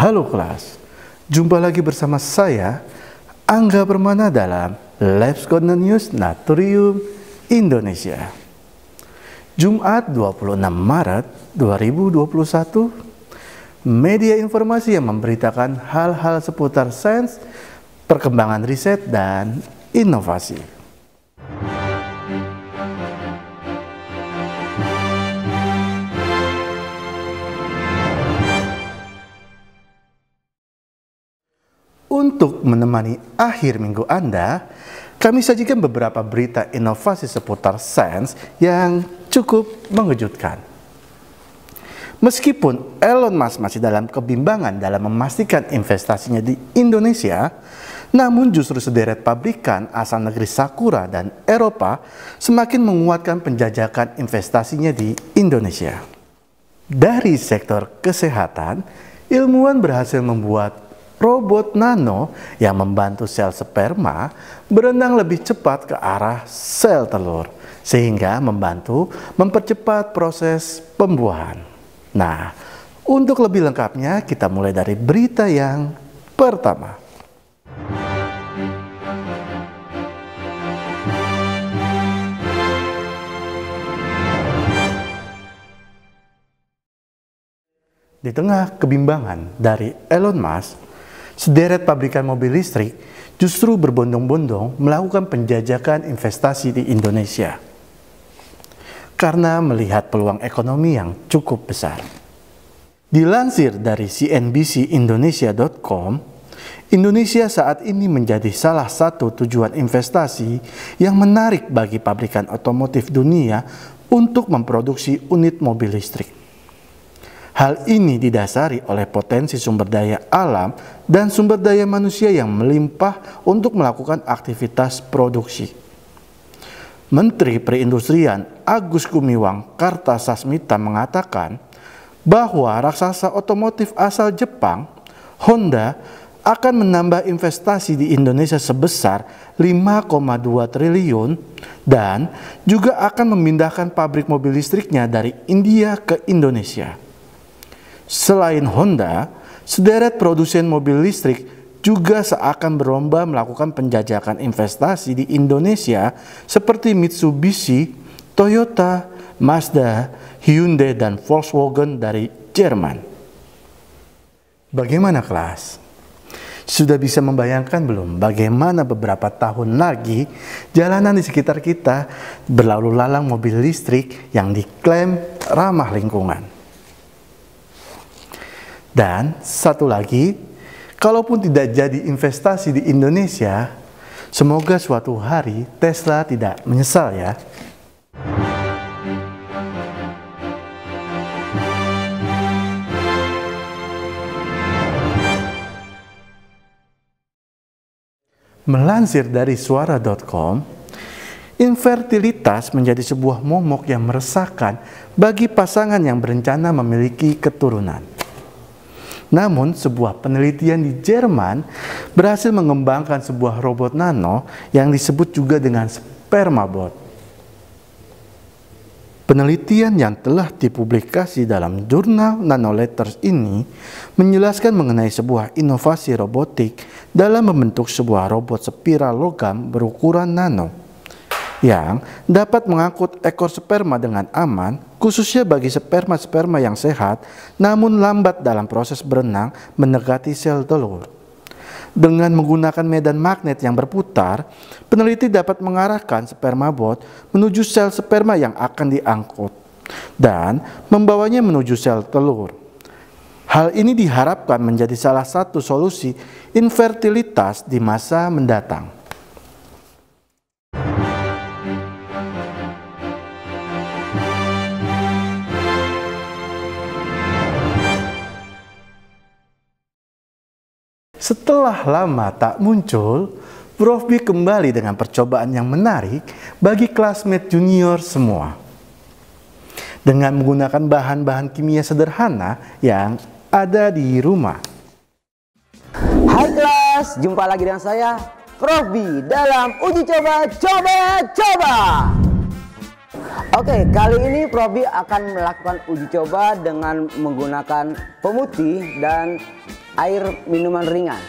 Halo kelas, jumpa lagi bersama saya Angga Permana dalam Labs Corner News Natrium Indonesia. Jumat 26 Maret 2021, media informasi yang memberitakan hal-hal seputar sains, perkembangan riset, dan inovasi. Untuk menemani akhir minggu Anda, kami sajikan beberapa berita inovasi seputar sains yang cukup mengejutkan. Meskipun Elon Musk masih dalam kebimbangan dalam memastikan investasinya di Indonesia, namun justru sederet pabrikan asal negeri Sakura dan Eropa semakin menguatkan penjajakan investasinya di Indonesia. Dari sektor kesehatan, ilmuwan berhasil membuat robot nano yang membantu sel sperma berenang lebih cepat ke arah sel telur, sehingga membantu mempercepat proses pembuahan. Nah, untuk lebih lengkapnya kita mulai dari berita yang pertama. Di tengah kebimbangan dari Elon Musk, sederet pabrikan mobil listrik justru berbondong-bondong melakukan penjajakan investasi di Indonesia karena melihat peluang ekonomi yang cukup besar. Dilansir dari cnbcindonesia.com, Indonesia saat ini menjadi salah satu tujuan investasi yang menarik bagi pabrikan otomotif dunia untuk memproduksi unit mobil listrik. Hal ini didasari oleh potensi sumber daya alam dan sumber daya manusia yang melimpah untuk melakukan aktivitas produksi. Menteri Perindustrian Agus Gumiwang Kartasasmita mengatakan bahwa raksasa otomotif asal Jepang, Honda, akan menambah investasi di Indonesia sebesar 5,2 triliun dan juga akan memindahkan pabrik mobil listriknya dari India ke Indonesia. Selain Honda, sederet produsen mobil listrik juga seakan berlomba melakukan penjajakan investasi di Indonesia seperti Mitsubishi, Toyota, Mazda, Hyundai, dan Volkswagen dari Jerman. Bagaimana kelas? Sudah bisa membayangkan belum bagaimana beberapa tahun lagi jalanan di sekitar kita berlalu lalang mobil listrik yang diklaim ramah lingkungan? Dan satu lagi, kalaupun tidak jadi investasi di Indonesia, semoga suatu hari Tesla tidak menyesal ya. Melansir dari suara.com, infertilitas menjadi sebuah momok yang meresahkan bagi pasangan yang berencana memiliki keturunan. Namun, sebuah penelitian di Jerman berhasil mengembangkan sebuah robot nano yang disebut juga dengan spermabot. Penelitian yang telah dipublikasi dalam jurnal Nanoletters ini menjelaskan mengenai sebuah inovasi robotik dalam membentuk sebuah robot spiral logam berukuran nano yang dapat mengangkut ekor sperma dengan aman, khususnya bagi sperma-sperma yang sehat namun lambat dalam proses berenang mendekati sel telur. Dengan menggunakan medan magnet yang berputar, peneliti dapat mengarahkan spermabot menuju sel sperma yang akan diangkut dan membawanya menuju sel telur. Hal ini diharapkan menjadi salah satu solusi infertilitas di masa mendatang. Setelah lama tak muncul, Prof B kembali dengan percobaan yang menarik bagi classmate junior semua. Dengan menggunakan bahan-bahan kimia sederhana yang ada di rumah. Hai kelas, jumpa lagi dengan saya, Prof B dalam uji coba. Oke, kali ini Prof B akan melakukan uji coba dengan menggunakan pemutih dan air minuman ringan.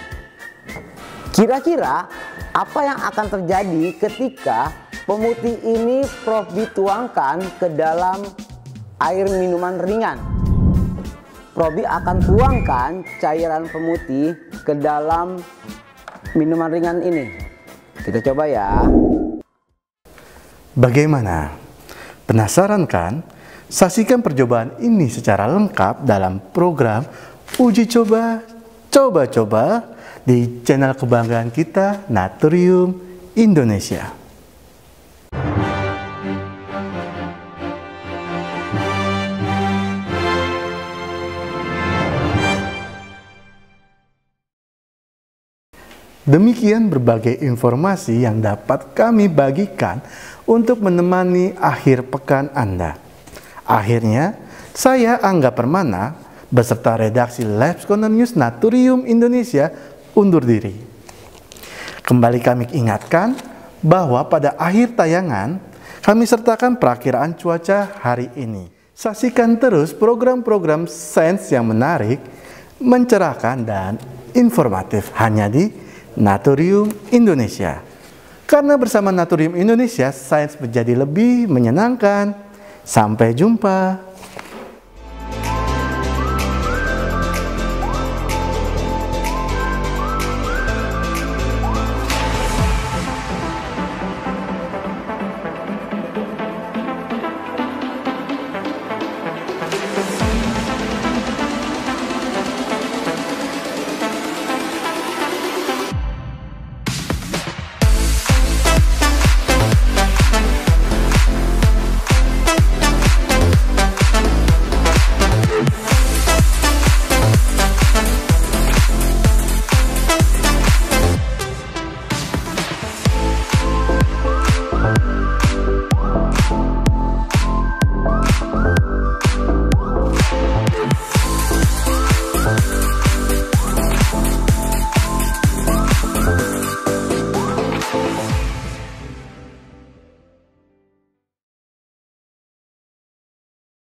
Kira-kira apa yang akan terjadi ketika pemutih ini Prof tuangkan ke dalam air minuman ringan? Prof akan tuangkan cairan pemutih ke dalam minuman ringan ini. Kita coba ya. Bagaimana? Penasaran kan? Saksikan percobaan ini secara lengkap dalam program Uji Coba Coba-Coba di channel kebanggaan kita, Naturium Indonesia. Demikian berbagai informasi yang dapat kami bagikan untuk menemani akhir pekan Anda. Akhirnya, saya Angga Permana beserta redaksi Labs Corner News Naturium Indonesia undur diri. Kembali kami ingatkan bahwa pada akhir tayangan kami sertakan perakiraan cuaca hari ini. Saksikan terus program-program sains yang menarik, mencerahkan dan informatif hanya di Naturium Indonesia. Karena bersama Naturium Indonesia, sains menjadi lebih menyenangkan. Sampai jumpa.